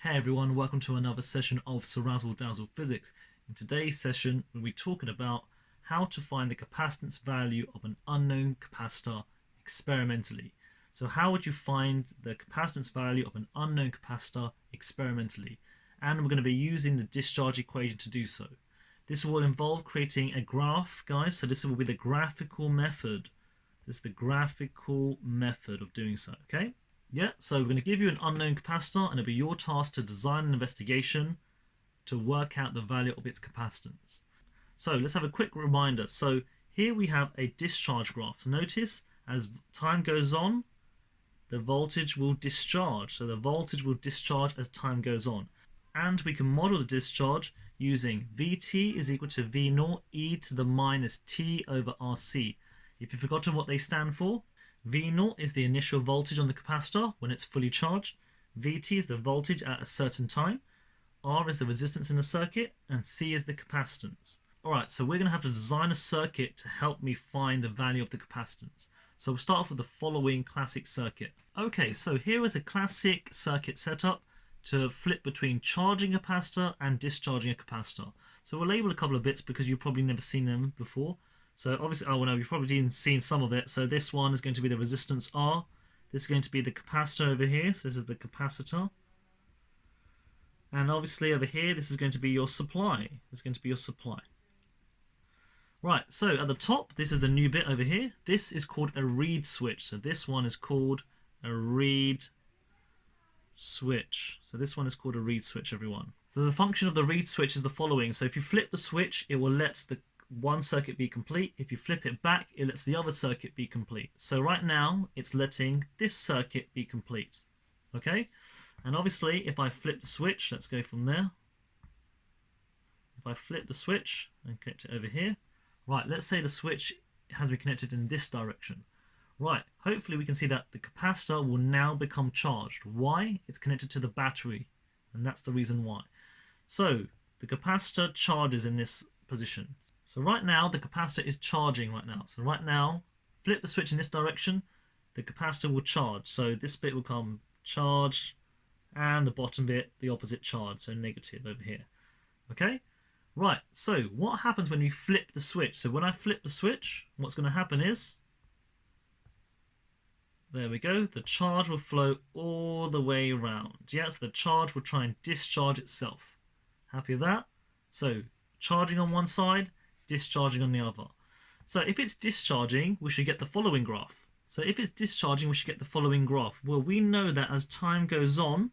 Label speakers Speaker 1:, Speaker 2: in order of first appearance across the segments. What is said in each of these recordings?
Speaker 1: Hey everyone, welcome to another session of CeerazzleDazzle Physics. In today's session, we'll be talking about how to find the capacitance value of an unknown capacitor experimentally. So how would you find the capacitance value of an unknown capacitor experimentally? And we're going to be using the discharge equation to do so. This will involve creating a graph, guys. So this will be the graphical method. This is the graphical method of doing so, okay? Yeah, so we're going to give you an unknown capacitor and it'll be your task to design an investigation to work out the value of its capacitance. So let's have a quick reminder. So here we have a discharge graph. So notice as time goes on, the voltage will discharge. So the voltage will discharge as time goes on. And we can model the discharge using Vt is equal to V0 e to the minus t over Rc. If you've forgotten what they stand for, V0 is the initial voltage on the capacitor when it's fully charged. Vt is the voltage at a certain time. R is the resistance in the circuit. And C is the capacitance. Alright, so we're going to have to design a circuit to help me find the value of the capacitance. So we'll start off with the following classic circuit. Okay, so here is a classic circuit setup to flip between charging a capacitor and discharging a capacitor. So we'll label a couple of bits because you've probably never seen them before. So obviously, oh no, you've probably seen some of it. So this one is going to be the resistance R. This is going to be the capacitor over here. So this is the capacitor. And obviously over here, this is going to be your supply. This is going to be your supply. Right, so at the top, this is the new bit over here. This is called a reed switch. So this one is called a reed switch. So this one is called a reed switch, everyone. So the function of the reed switch is the following. So if you flip the switch, it will let the one circuit be complete. If you flip it back, it lets the other circuit be complete. So right now, it's letting this circuit be complete. Okay? And obviously, if I flip the switch, let's go from there. If I flip the switch and connect it over here. Right, let's say the switch has been connected in this direction. Right, hopefully we can see that the capacitor will now become charged. Why? It's connected to the battery, and that's the reason why. So the capacitor charges in this position. So right now the capacitor is charging right now. So right now, flip the switch in this direction, the capacitor will charge. So this bit will come charge, and the bottom bit the opposite charge, so negative over here. Okay? Right, so what happens when you flip the switch? So when I flip the switch, what's going to happen is, there we go, the charge will flow all the way around. Yeah, so the charge will try and discharge itself. Happy with that? So charging on one side, discharging on the other. So if it's discharging, we should get the following graph. So if it's discharging, we should get the following graph. Well, we know that as time goes on,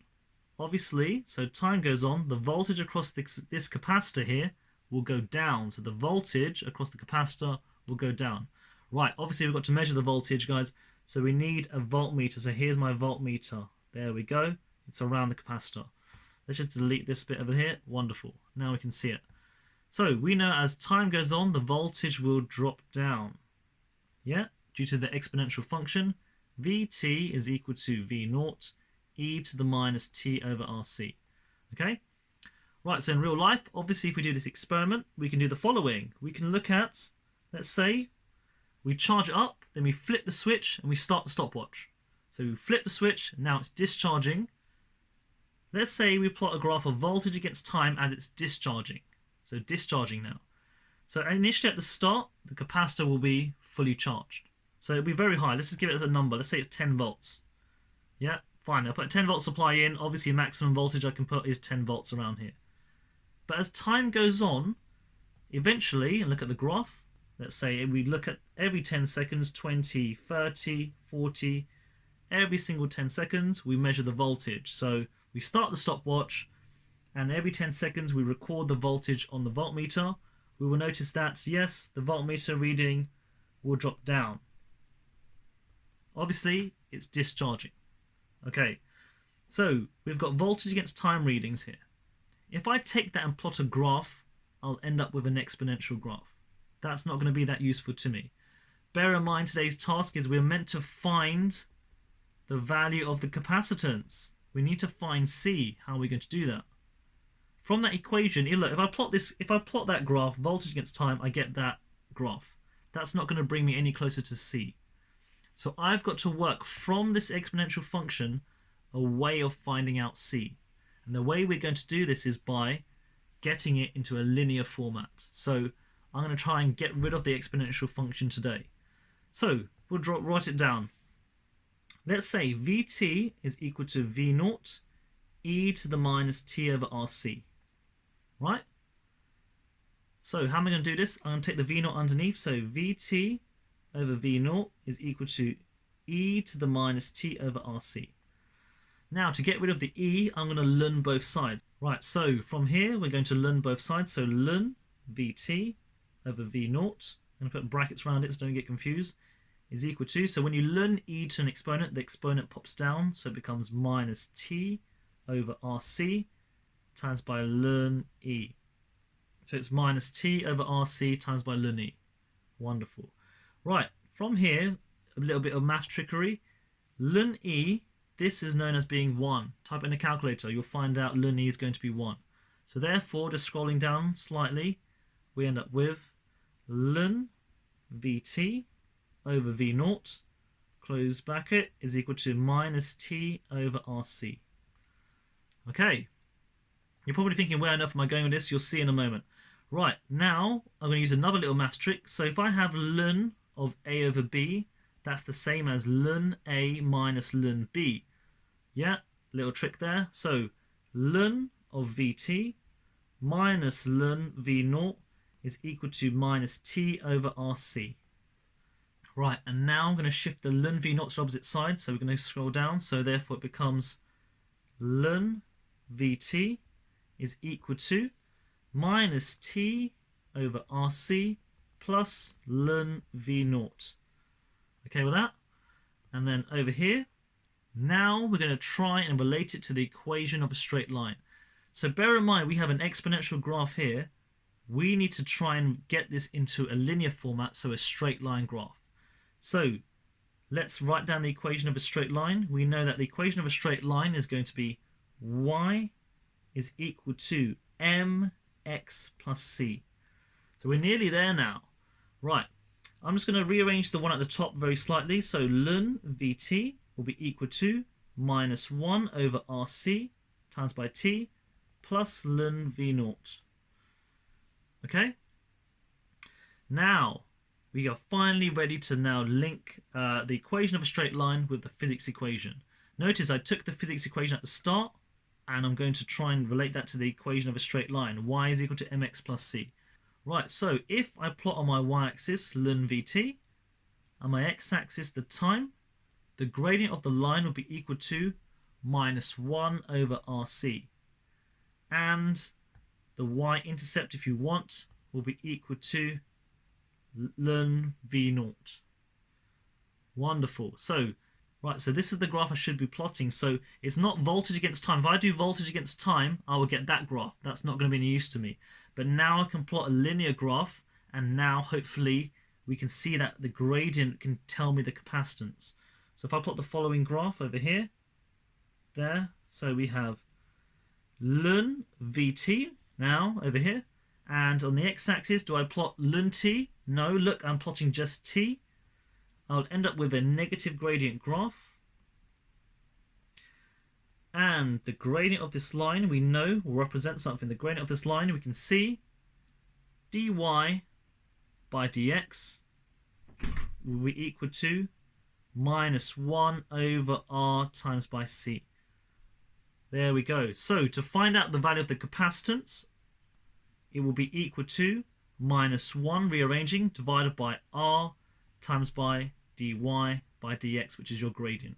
Speaker 1: obviously, so time goes on, the voltage across this capacitor here will go down. So the voltage across the capacitor will go down. Right, obviously we've got to measure the voltage, guys. So we need a voltmeter. So here's my voltmeter. There we go. It's around the capacitor. Let's just delete this bit over here. Wonderful. Now we can see it. So we know as time goes on, the voltage will drop down. Yeah, due to the exponential function, Vt is equal to V0 e to the minus t over Rc. Okay? Right, so in real life, obviously if we do this experiment, we can do the following. We can look at, let's say, we charge it up, then we flip the switch and we start the stopwatch. So we flip the switch, now it's discharging. Let's say we plot a graph of voltage against time as it's discharging. So discharging now. So initially at the start, the capacitor will be fully charged. So it'll be very high. Let's just give it a number. Let's say it's 10 volts. Yeah, fine. I'll put a 10 volt supply in. Obviously maximum voltage I can put is 10 volts around here. But as time goes on, eventually, and look at the graph, let's say we look at every 10 seconds, 20, 30, 40, every single 10 seconds we measure the voltage. So we start the stopwatch, and every 10 seconds we record the voltage on the voltmeter. We will notice that, yes, the voltmeter reading will drop down. Obviously, it's discharging. Okay, so we've got voltage against time readings here. If I take that and plot a graph, I'll end up with an exponential graph. That's not going to be that useful to me. Bear in mind today's task is we're meant to find the value of the capacitance. We need to find C. How are we going to do that? From that equation, look, if I plot that graph, voltage against time, I get that graph. That's not going to bring me any closer to C. So I've got to work from this exponential function a way of finding out C. And the way we're going to do this is by getting it into a linear format. So I'm going to try and get rid of the exponential function today. So we'll write it down. Let's say Vt is equal to V0 e to the minus t over Rc. Right? So how am I going to do this? I'm going to take the V0 underneath. So Vt over V0 is equal to e to the minus t over Rc. Now to get rid of the e, I'm going to ln both sides. Right, so from here we're going to ln both sides. So ln Vt over V0, I'm going to put brackets around it so don't get confused, is equal to, so when you ln e to an exponent, the exponent pops down, so it becomes minus t over Rc times by ln e. So it's minus t over Rc times by ln e. Wonderful. Right, from here, a little bit of math trickery. Ln e, this is known as being 1. Type it in a calculator, you'll find out ln e is going to be 1. So therefore, just scrolling down slightly, we end up with ln Vt over V0, close bracket, is equal to minus t over Rc. Okay, you're probably thinking, where on earth am I going with this? You'll see in a moment. Right, now I'm going to use another little math trick. So if I have ln of a over b, that's the same as ln a minus ln b. Yeah, little trick there. So ln of Vt minus ln V0 is equal to minus t over Rc. Right, and now I'm going to shift the ln V0 to the opposite side, so we're going to scroll down, so therefore it becomes ln Vt is equal to minus t over Rc plus ln V0. Okay with that? And then over here, now we're going to try and relate it to the equation of a straight line. So bear in mind, we have an exponential graph here. We need to try and get this into a linear format, so a straight line graph. So let's write down the equation of a straight line. We know that the equation of a straight line is going to be y is equal to mx plus c. So we're nearly there now. Right, I'm just going to rearrange the one at the top very slightly. So ln Vt will be equal to minus 1 over Rc times by t plus ln V0. Okay? Now, we are finally ready to now link the equation of a straight line with the physics equation. Notice I took the physics equation at the start, and I'm going to try and relate that to the equation of a straight line. Y is equal to mx plus c. Right, so if I plot on my y-axis ln Vt, and my x-axis the time, the gradient of the line will be equal to minus 1 over Rc. And the y-intercept, if you want, will be equal to ln V0. Wonderful. So, right, so this is the graph I should be plotting. So it's not voltage against time. If I do voltage against time, I will get that graph. That's not going to be any use to me. But now I can plot a linear graph, and now hopefully we can see that the gradient can tell me the capacitance. So if I plot the following graph over here, there, so we have ln Vt now over here, and on the x-axis, do I plot ln t? No, look, I'm plotting just t. I'll end up with a negative gradient graph. And the gradient of this line, we know, will represent something. The gradient of this line, we can see dy by dx will be equal to minus 1 over r times by c. There we go. So to find out the value of the capacitance, it will be equal to minus 1, rearranging, divided by r times by dy by dx, which is your gradient.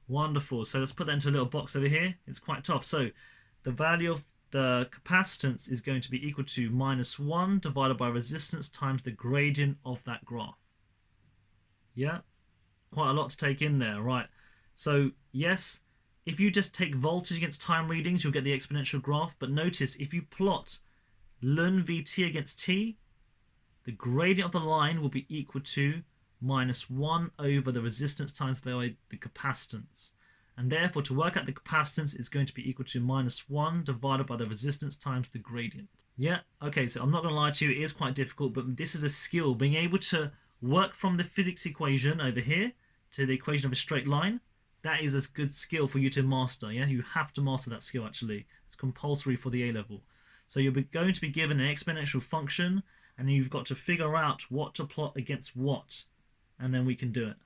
Speaker 1: Wonderful. So let's put that into a little box over here. It's quite tough. So the value of the capacitance is going to be equal to minus 1 divided by resistance times the gradient of that graph. Yeah, quite a lot to take in there. Right. So yes, if you just take voltage against time readings, you'll get the exponential graph. But notice, if you plot ln Vt against t, the gradient of the line will be equal to minus 1 over the resistance times the capacitance. And therefore, to work out the capacitance, it's going to be equal to minus 1 divided by the resistance times the gradient. Yeah, okay, so I'm not going to lie to you, it is quite difficult, but this is a skill, being able to work from the physics equation over here to the equation of a straight line, that is a good skill for you to master. Yeah, you have to master that skill actually. It's compulsory for the A level. So you're going to be given an exponential function, and you've got to figure out what to plot against what, and then we can do it.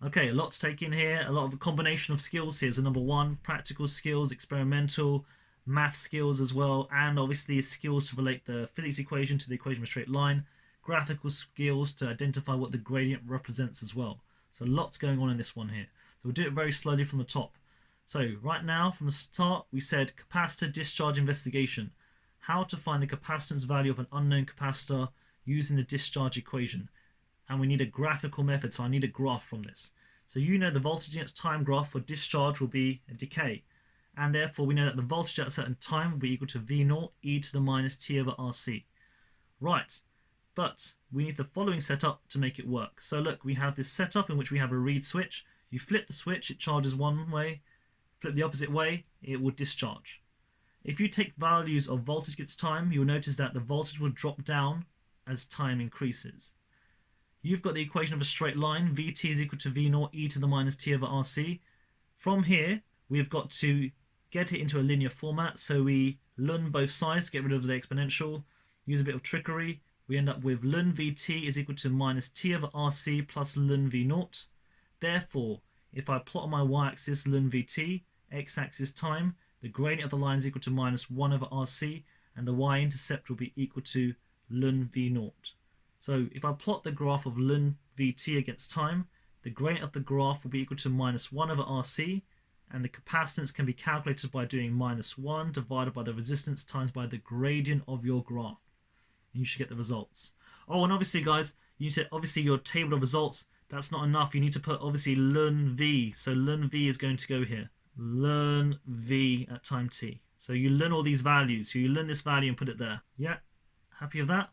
Speaker 1: Okay, a lot to take in here, a lot of a combination of skills here. So number one, practical skills, experimental, math skills as well, and obviously skills to relate the physics equation to the equation of a straight line, graphical skills to identify what the gradient represents as well. So lots going on in this one here. So we'll do it very slowly from the top. So right now, from the start, we said capacitor discharge investigation. How to find the capacitance value of an unknown capacitor using the discharge equation. And we need a graphical method, so I need a graph from this. So you know the voltage against time graph for discharge will be a decay. And therefore we know that the voltage at a certain time will be equal to V0 e to the minus t over RC. Right, but we need the following setup to make it work. So look, we have this setup in which we have a reed switch. You flip the switch, it charges one way. Flip the opposite way, it will discharge. If you take values of voltage against time, you'll notice that the voltage will drop down as time increases. You've got the equation of a straight line, Vt is equal to V0 e to the minus t over Rc. From here, we've got to get it into a linear format, so we ln both sides, get rid of the exponential, use a bit of trickery. We end up with ln Vt is equal to minus t over Rc plus ln V0. Therefore, if I plot on my y-axis ln Vt, x-axis time, the gradient of the line is equal to minus 1 over Rc, and the y-intercept will be equal to ln V0. So if I plot the graph of ln Vt against time, the gradient of the graph will be equal to minus 1 over Rc, and the capacitance can be calculated by doing minus 1 divided by the resistance times by the gradient of your graph. And you should get the results. Oh, and obviously, guys, you need to, obviously your table of results, that's not enough. You need to put, obviously, ln V. So ln V is going to go here. Ln V at time t. So you learn all these values. So you learn this value and put it there. Yeah? Happy with that?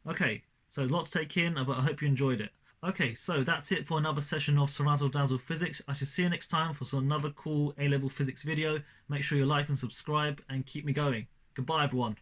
Speaker 1: Okay. So a lot to take in, but I hope you enjoyed it. Okay, so that's it for another session of CeerazzleDazzle Physics. I shall see you next time for another cool A-level physics video. Make sure you like and subscribe and keep me going. Goodbye, everyone.